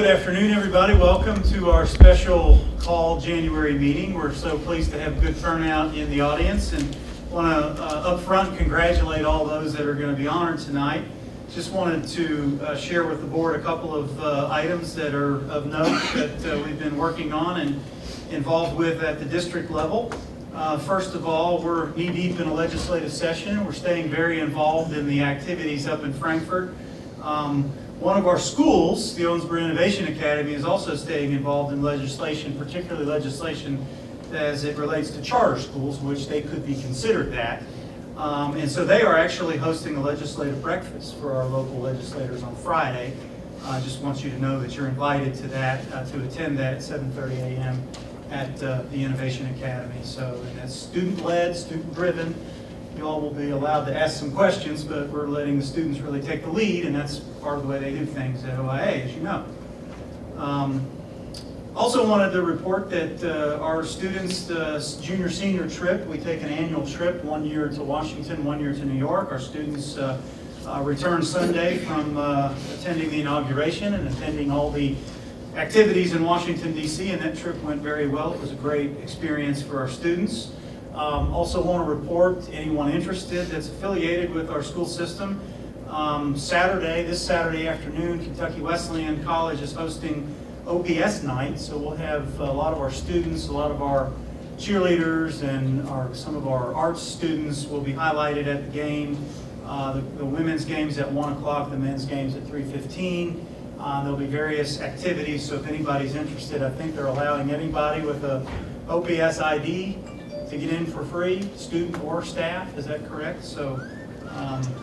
Good afternoon, everybody. Welcome to our special call January meeting. We're so pleased to have good turnout in the audience and want to up front congratulate all those that are going to be honored tonight. Just wanted to share with the board a couple of items that are of note that we've been working on and involved with at the district level. First of all, we're knee-deep in a legislative session. We're staying very involved in the activities up in Frankfort. One of our schools, the Owensboro Innovation Academy, is also staying involved in legislation, particularly legislation as it relates to charter schools, which they could be considered that. And so they are actually hosting a legislative breakfast for our local legislators on Friday. I just want you to know that you're invited to that, to attend that at 7:30 a.m. at the Innovation Academy. So and that's student-led, student-driven. You all will be allowed to ask some questions, but we're letting the students really take the lead, and that's part of the way they do things at OIA, as you know. Also wanted to report that our students' junior-senior trip, we take an annual trip, 1 year to Washington, 1 year to New York. Our students return Sunday from attending the inauguration and attending all the activities in Washington, D.C., and that trip went very well. It was a great experience for our students. Also want to report anyone interested that's affiliated with our school system. This Saturday afternoon, Kentucky Wesleyan College is hosting OPS night, so we'll have a lot of our students, a lot of our cheerleaders, and some of our arts students will be highlighted at the game. The women's game's at 1 o'clock, the men's game's at 3:15. There'll be various activities, so if anybody's interested, I think they're allowing anybody with a OPS ID to get in for free, student or staff, is that correct? So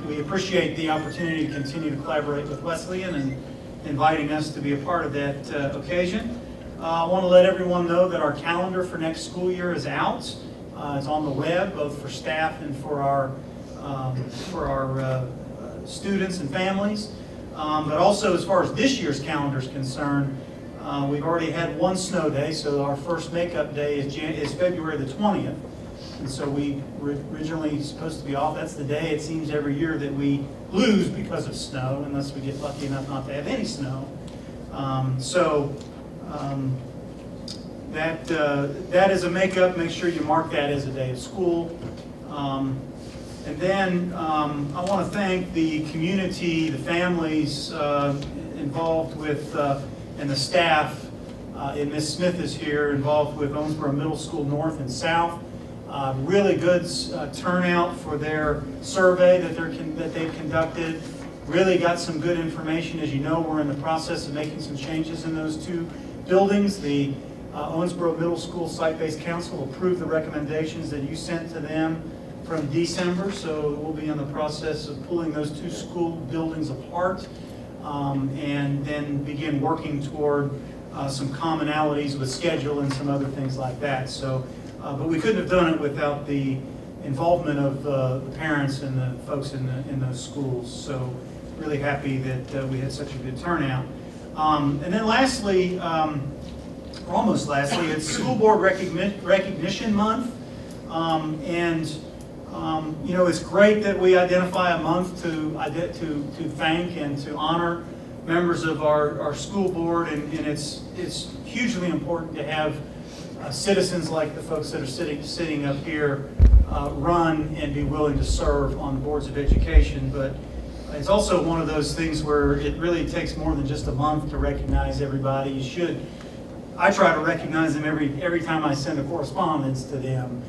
we appreciate the opportunity to continue to collaborate with Wesleyan and inviting us to be a part of that occasion. I want to let everyone know that our calendar for next school year is out. It's on the web, both for staff and for our students and families. But also as far as this year's calendar is concerned, we've already had one snow day, so our first makeup day is February the 20th. And so we were originally supposed to be off. That's the day, it seems, every year that we lose because of snow, unless we get lucky enough not to have any snow. That is a makeup. Make sure you mark that as a day of school. And then I want to thank the community, the families involved with, and the staff. And Ms. Smith is here, involved with Owensboro Middle School North and South. Really good turnout for their survey that they've conducted. Really got some good information. As you know, we're in the process of making some changes in those two buildings. The Owensboro Middle School Site-Based Council approved the recommendations that you sent to them from December, so we'll be in the process of pulling those two school buildings apart and then begin working toward some commonalities with schedule and some other things like that. So, but we couldn't have done it without the involvement of the parents and the folks in those schools. So really happy that we had such a good turnout. And then lastly, or almost lastly, it's School Board Recognition Month. You know, it's great that we identify a month to thank and to honor members of our school board, and it's hugely important to have citizens like the folks that are sitting up here run and be willing to serve on the boards of education. But it's also one of those things where it really takes more than just a month to recognize everybody. I try to recognize them every time I send a correspondence to them.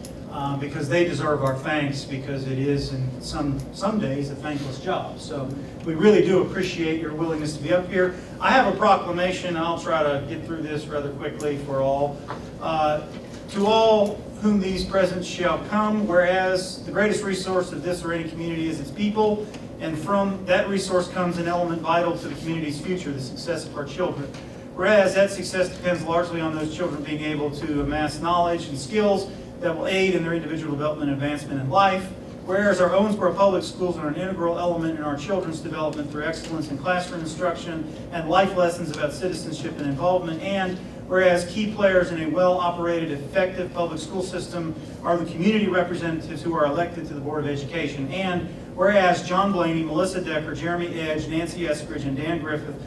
Because they deserve our thanks, because it is in some days a thankless job. So we really do appreciate your willingness to be up here. I have a proclamation. I'll try to get through this rather quickly for all. To all whom these presents shall come, whereas the greatest resource of this or any community is its people, and from that resource comes an element vital to the community's future, the success of our children. Whereas that success depends largely on those children being able to amass knowledge and skills that will aid in their individual development and advancement in life. Whereas our Owensboro Public Schools are an integral element in our children's development through excellence in classroom instruction and life lessons about citizenship and involvement. And whereas key players in a well-operated, effective public school system are the community representatives who are elected to the Board of Education. And whereas John Blaney, Melissa Decker, Jeremy Edge, Nancy Eskridge, and Dan Griffith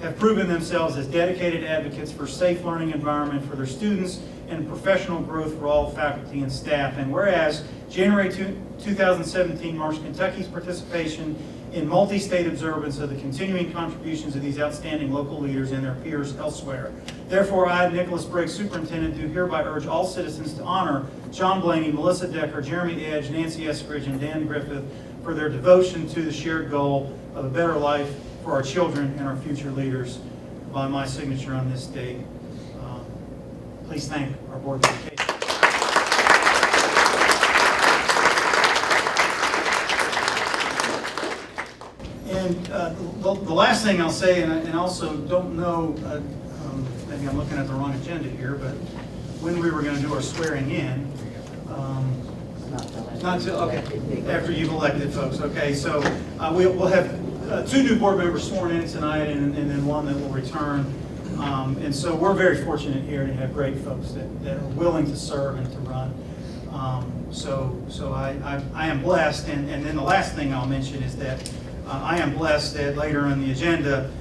have proven themselves as dedicated advocates for safe learning environment for their students and professional growth for all faculty and staff. And whereas January 2017 marks Kentucky's participation in multi-state observance of the continuing contributions of these outstanding local leaders and their peers elsewhere. Therefore, I, Nicholas Briggs, Superintendent, do hereby urge all citizens to honor John Blaney, Melissa Decker, Jeremy Edge, Nancy Eskridge, and Dan Griffith for their devotion to the shared goal of a better life for our children and our future leaders by my signature on this date. Please thank our Board of Education. And the last thing I'll say, and also don't know, maybe I'm looking at the wrong agenda here, but when we were going to do our swearing in, not till, okay, after you've elected folks. Okay, so we'll have 2 new board members sworn in tonight and then 1 that will return. And so we're very fortunate here to have great folks that are willing to serve and to run. So I am blessed. And then the last thing I'll mention is that I am blessed that later on the agenda,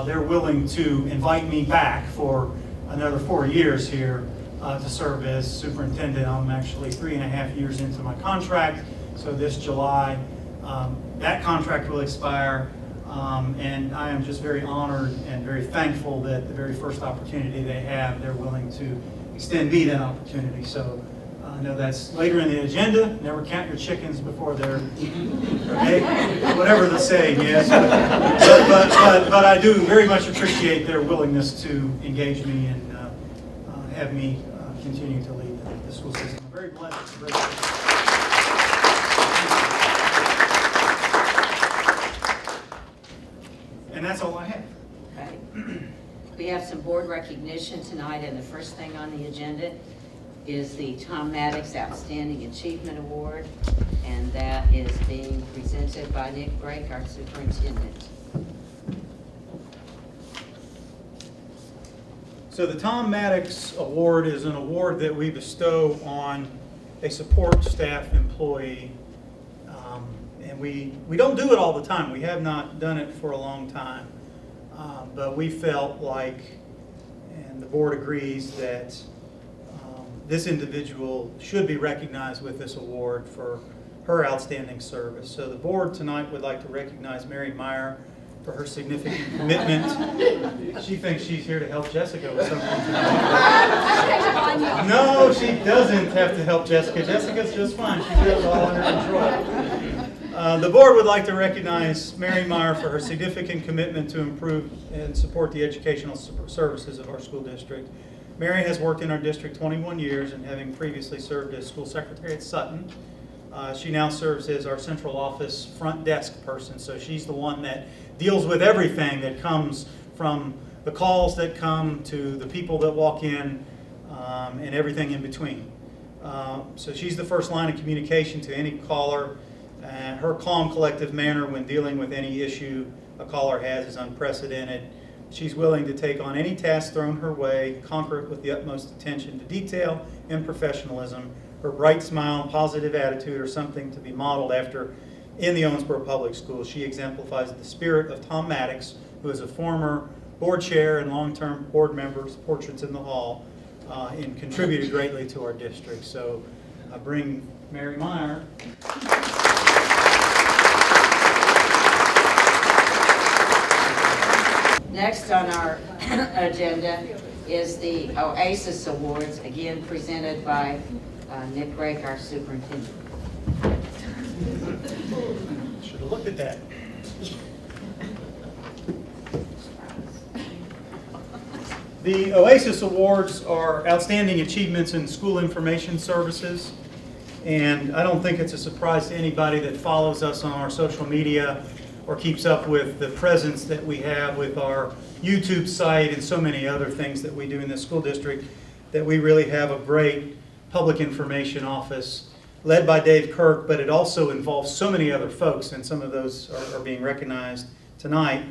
they're willing to invite me back for another 4 years here to serve as superintendent. I'm actually 3.5 years into my contract. So this July, that contract will expire. And I am just very honored and very thankful that the very first opportunity they have, they're willing to extend me that opportunity. So I know that's later in the agenda. Never count your chickens before they're okay? Whatever the saying is. But I do very much appreciate their willingness to engage me and have me continue to lead the school system. I'm very blessed. And that's all I have. Okay. We have some board recognition tonight, and the first thing on the agenda is the Tom Maddox Outstanding Achievement Award, and that is being presented by Nick Brake, our superintendent. So the Tom Maddox Award is an award that we bestow on a support staff employee. And we don't do it all the time. We have not done it for a long time. But we felt like, and the board agrees, that this individual should be recognized with this award for her outstanding service. So the board tonight would like to recognize Mary Meyer for her significant commitment. She thinks she's here to help Jessica with something tonight. No, she doesn't have to help Jessica. Jessica's just fine. She's got it all under control. The board would like to recognize Mary Meyer for her significant commitment to improve and support the educational services of our school district. Mary has worked in our district 21 years and having previously served as school secretary at Sutton. She now serves as our central office front desk person, so she's the one that deals with everything that comes from the calls that come to the people that walk in and everything in between. So she's the first line of communication to any caller. Her calm, collective manner when dealing with any issue a caller has is unprecedented. She's willing to take on any task thrown her way, conquer it with the utmost attention to detail and professionalism. Her bright smile and positive attitude are something to be modeled after in the Owensboro Public Schools. She exemplifies the spirit of Tom Maddox, who is a former board chair and long-term board member, Portraits in the Hall, and contributed greatly to our district. So I bring Mary Meyer. Next on our agenda is the OASIS Awards, again presented by Nick Brake, our superintendent. Should have looked at that. The OASIS Awards are outstanding achievements in school information services. And I don't think it's a surprise to anybody that follows us on our social media or keeps up with the presence that we have with our YouTube site and so many other things that we do in the school district, that we really have a great public information office led by Dave Kirk, but it also involves so many other folks, and some of those are being recognized tonight.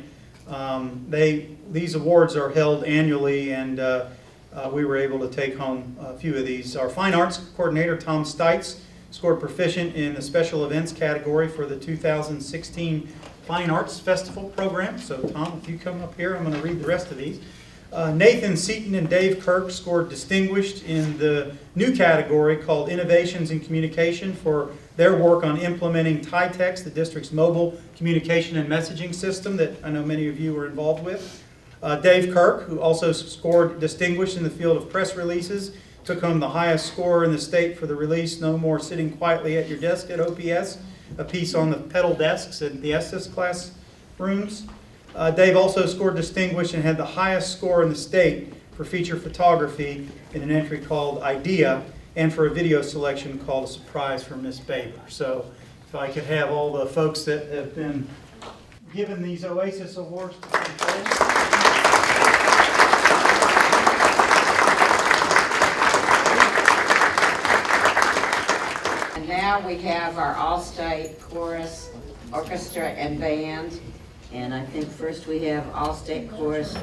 These awards are held annually, and we were able to take home a few of these. Our Fine Arts Coordinator, Tom Stites, scored proficient in the special events category for the 2016 Fine Arts Festival program. So Tom, if you come up here, I'm going to read the rest of these. Nathan Seaton and Dave Kirk scored distinguished in the new category called Innovations in Communication for their work on implementing TITEX, the district's mobile communication and messaging system that I know many of you were involved with. Dave Kirk, who also scored distinguished in the field of press releases, took home the highest score in the state for the release, No More Sitting Quietly at Your Desk at OPS, a piece on the pedal desks in the Estes classrooms. Dave also scored distinguished and had the highest score in the state for feature photography in an entry called Idea, and for a video selection called A Surprise for Miss Baber. So if I could have all the folks that have been given these OASIS awards to come forward. And now we have our All-State Chorus, Orchestra, and Band. And I think first we have All-State Chorus,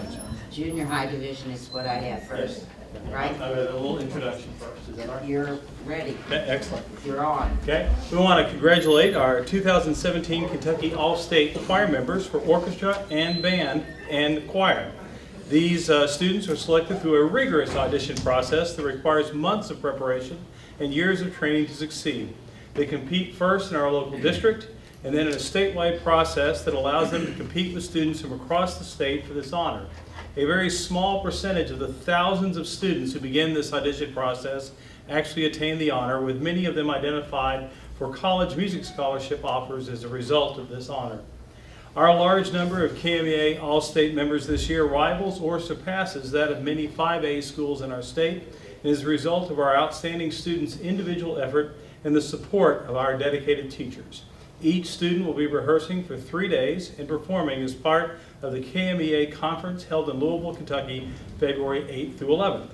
Junior High Division is what I have first, right? I've got a little introduction first. Is that all right? You're ready. Okay, excellent. You're on. Okay, we want to congratulate our 2017 Kentucky All-State Choir members for orchestra and band and choir. These students are selected through a rigorous audition process that requires months of preparation and years of training to succeed. They compete first in our local district and then in a statewide process that allows them to compete with students from across the state for this honor. A very small percentage of the thousands of students who begin this audition process actually attain the honor, with many of them identified for college music scholarship offers as a result of this honor. Our large number of KMEA All-State members this year rivals or surpasses that of many 5A schools in our state, and is a result of our outstanding students' individual effort and the support of our dedicated teachers. Each student will be rehearsing for 3 days and performing as part of the KMEA conference held in Louisville, Kentucky, February 8th through 11th.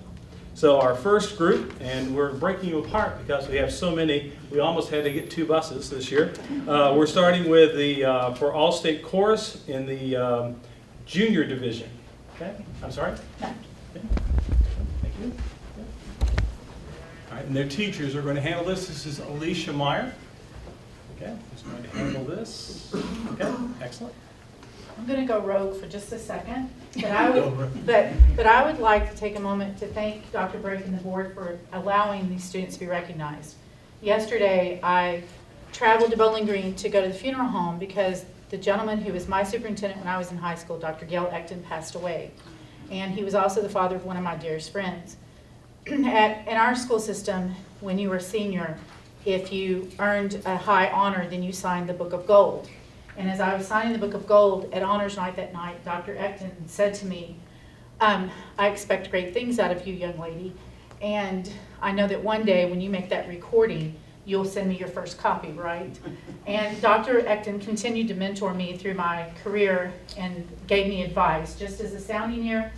So our first group, and we're breaking you apart because we have so many, we almost had to get 2 buses this year. We're starting with the, for All-State Chorus in the junior division. Okay, I'm sorry? Okay. Thank you. All right, and their teachers are going to handle this. This is Alicia Meyer. Okay, who's going to handle this? Okay, excellent. I'm going to go rogue for just a second, but I would like to take a moment to thank Dr. Brake and the board for allowing these students to be recognized. Yesterday, I traveled to Bowling Green to go to the funeral home because the gentleman who was my superintendent when I was in high school, Dr. Gail Ecton, passed away. And he was also the father of one of my dearest friends. In our school system, when you were a senior, if you earned a high honor, then you signed the Book of Gold. And as I was signing the Book of Gold at honors night that night, Dr. Ecton said to me, I expect great things out of you, young lady. And I know that one day when you make that recording, you'll send me your first copy, right? And Dr. Ecton continued to mentor me through my career and gave me advice, just as a sounding ear,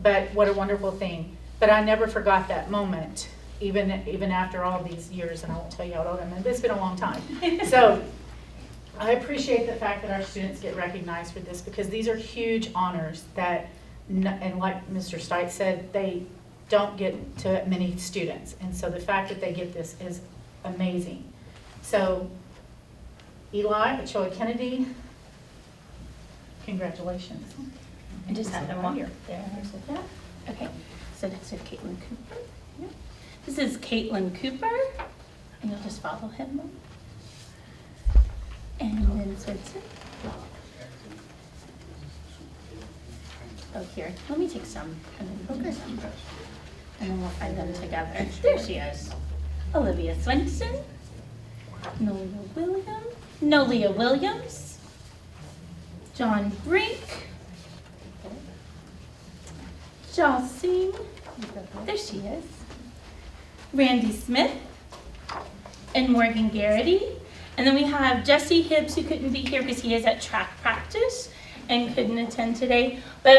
but what a wonderful thing. But I never forgot that moment, even after all these years, and I won't tell you how old I'm, it's been a long time. So I appreciate the fact that our students get recognized for this, because these are huge honors that, and like Mr. Stites said, they don't get to many students. And so the fact that they get this is amazing. So Eli, Achoa Kennedy, congratulations. I just have them walk there. Okay, so next is Caitlin Cooper. Yeah. This is Caitlin Cooper, and you'll just follow him. And then Swinson. Oh, here. Let me take some, and then you take some. And then we'll find them together. There she is. Olivia Swinson. Nolia Williams. John Brink. Jocelyn. There she is. Randy Smith. And Morgan Garrity. And then we have Jesse Hibbs, who couldn't be here because he is at track practice and couldn't attend today. But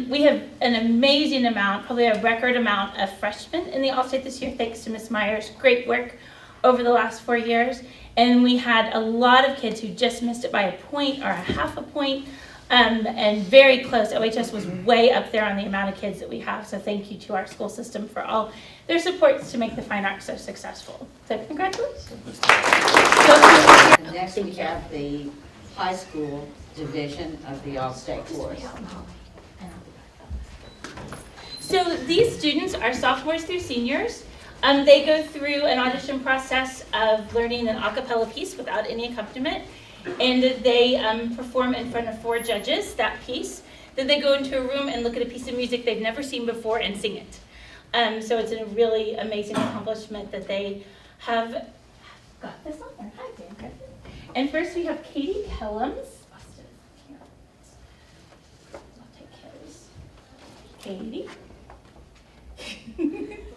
we have an amazing amount, probably a record amount of freshmen in the All-State this year, thanks to Ms. Meyer's great work over the last 4 years. And we had a lot of kids who just missed it by a point or a half a point. and very close. OHS was way up there on the amount of kids that we have, so thank you to our school system for all their supports to make the fine arts so successful. So congratulations. Next, we have the high school division of the All-State Chorus. So these students are sophomores through seniors. They go through an audition process of learning an a cappella piece without any accompaniment, and they perform in front of 4 judges that piece. Then they go into a room and look at a piece of music they've never seen before and sing it. So it's a really amazing accomplishment that they have got this on there. Hi, Dan Griffin. And first we have Katie Kellums. Austin is here. I'll take his. Katie.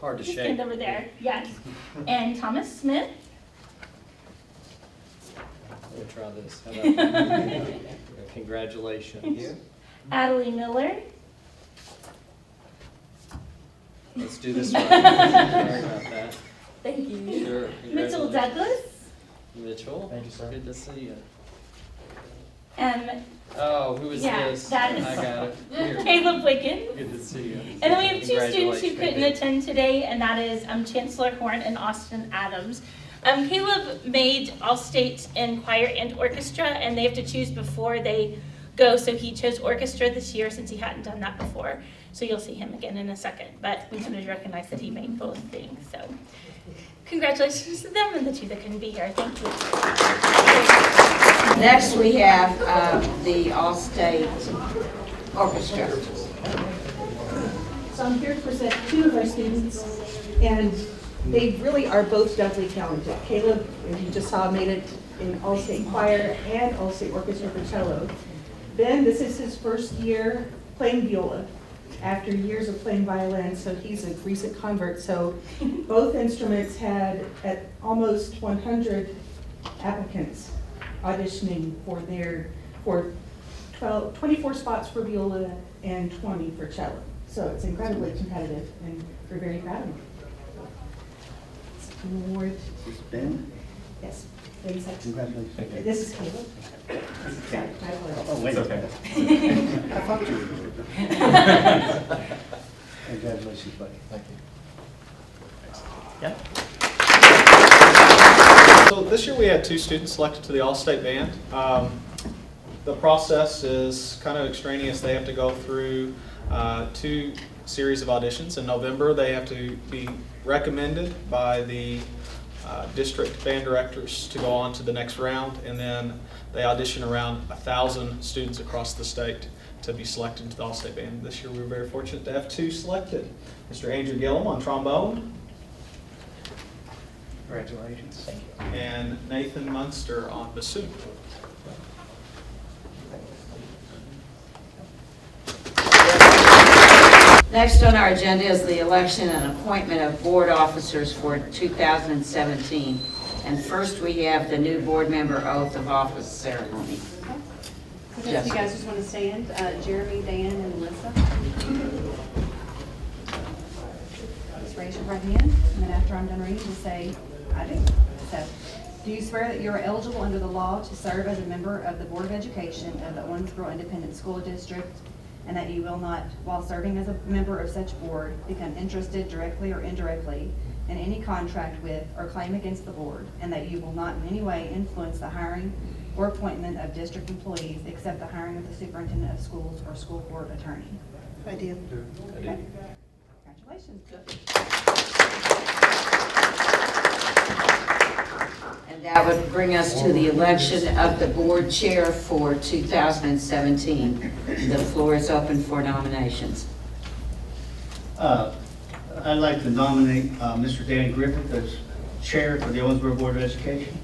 Hard to Just shake. stand over there, yes. And Thomas Smith. Let me try this. How about congratulations. Adelie Miller. Let's do this one. Sorry about that. Thank you. Sure. Mitchell Congratulations. Douglas. Mitchell. Thank you, sir. Good to see you. Oh, who is Yeah, this? that is- I got it. Here. Caleb Wiggins. Good to see you. And then we have 2 students who Congratulations. couldn't attend today, and that is Chancellor Horn and Austin Adams. Caleb made All-State in choir and orchestra, and they have to choose before they go, so he chose orchestra this year since he hadn't done that before. So you'll see him again in a second, but we wanted to recognize that he made both things, so. Congratulations to them and the 2 that couldn't be here, thank you. next we have the All-State Orchestra. So I'm here to present 2 of our students, and they really are both doubly talented. Caleb, as you just saw, made it in All-State Choir and All-State Orchestra for cello. Ben, this is his first year playing viola after years of playing violin, so he's a recent convert. So both instruments had at almost 100 applicants auditioning for 24 spots for viola and 20 for cello. So it's incredibly competitive, and we're very proud of them. Award, Ben? yes. Thanks. Congratulations. This is Caleb. Sorry, I apologize. Oh, wait. Okay. I thought you were. Congratulations, buddy. Thank you. So this year we had 2 students selected to the All-State Band. The process is kind of extraneous. They have to go through 2 series of auditions. In November, they have to be recommended by the district band directors to go on to the next round, and then they audition around 1,000 students across the state to be selected into the All-State Band. This year we were very fortunate to have 2 selected. Mr. Andrew Gillum on trombone. Congratulations. Thank you. And Nathan Munster on bassoon. Next on our agenda is the election and appointment of board officers for 2017. And first, we have the new board member oath of office ceremony. So if you guys just want to stand, Jeremy, Dan, and Melissa. Just raise your right hand, and then after I'm done reading, just say, I do. So, do you swear that you are eligible under the law to serve as a member of the Board of Education of the Owensboro Independent School District, and that you will not, while serving as a member of such board, become interested directly or indirectly in any contract with or claim against the board, and that you will not in any way influence the hiring or appointment of district employees except the hiring of the superintendent of schools or school board attorney? I do. Okay. Congratulations. And that would bring us to the election of the board chair for 2017. The floor is open for nominations. I'd like to nominate Mr. Dan Griffith as chair for the Owensboro Board of Education.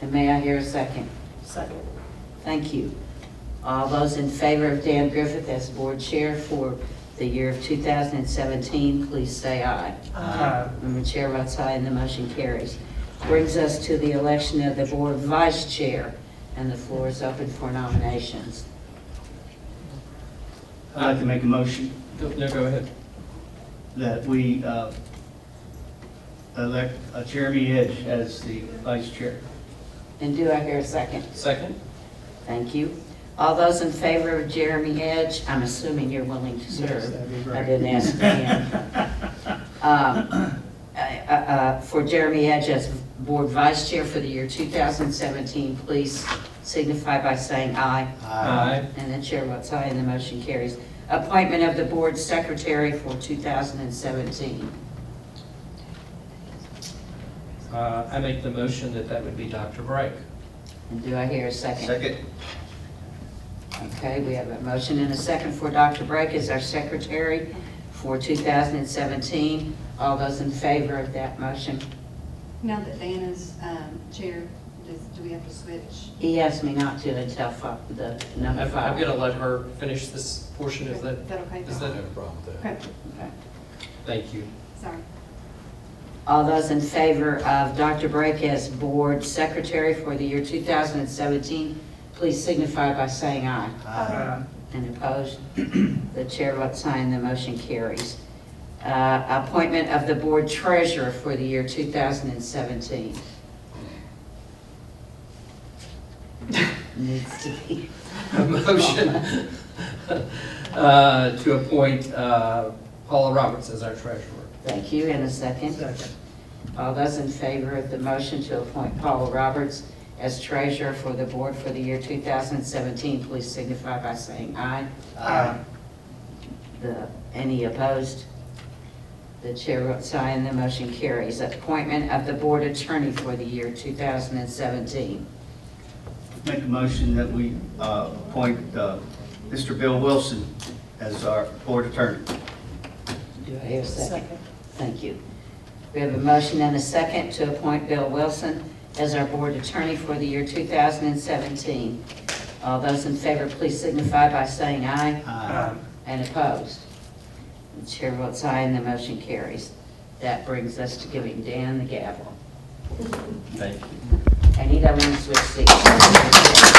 And may I hear a second? Second. Thank you. All those in favor of Dan Griffith as board chair for the year of 2017, please say aye. Aye. And the chair votes aye and the motion carries. Brings us to the election of the board vice chair, and the floor is open for nominations. I'd like to make a motion No, go ahead. that we elect Jeremy Edge as the vice chair. And do I hear a second? Second. Thank you. All those in favor of Jeremy Edge, I'm assuming you're willing to serve. that'd be I great. didn't ask Dan. For Jeremy Edge as Board Vice Chair for the year 2017, please signify by saying aye. Aye. And the chair votes aye, and the motion carries. Appointment of the Board Secretary for 2017. I make the motion that that would be Dr. Brake. And do I hear a second? Second. Okay, we have a motion and a second for Dr. Brake as our secretary for 2017. All those in favor of that motion? Now that Dan is chair, do we have to switch? He asked me not to until the number I'm 5. going to let her finish this portion of that. Is that okay? Is that, Okay, Okay. thank you. sorry. All those in favor of Dr. Brake as board secretary for the year 2017, please signify by saying aye. Aye. And opposed? The chair votes aye and the motion carries. Appointment of the board treasurer for the year 2017. Needs to be. A motion to appoint Paula Roberts as our treasurer. Thank you. And a second? Second. All those in favor of the motion to appoint Paula Roberts as treasurer for the board for the year 2017, please signify by saying aye. Aye. Any opposed? The chair votes aye and the motion carries. Appointment of the board attorney for the year 2017. Make a motion that we appoint Mr. Bill Wilson as our board attorney. Do I hear a second? Thank you. We have a motion and a second to appoint Bill Wilson as our board attorney for the year 2017. All those in favor, please signify by saying aye. Aye. And opposed? The chair votes aye and the motion carries. That brings us to giving Dan the gavel. Thank you. And he doesn't want to switch seats.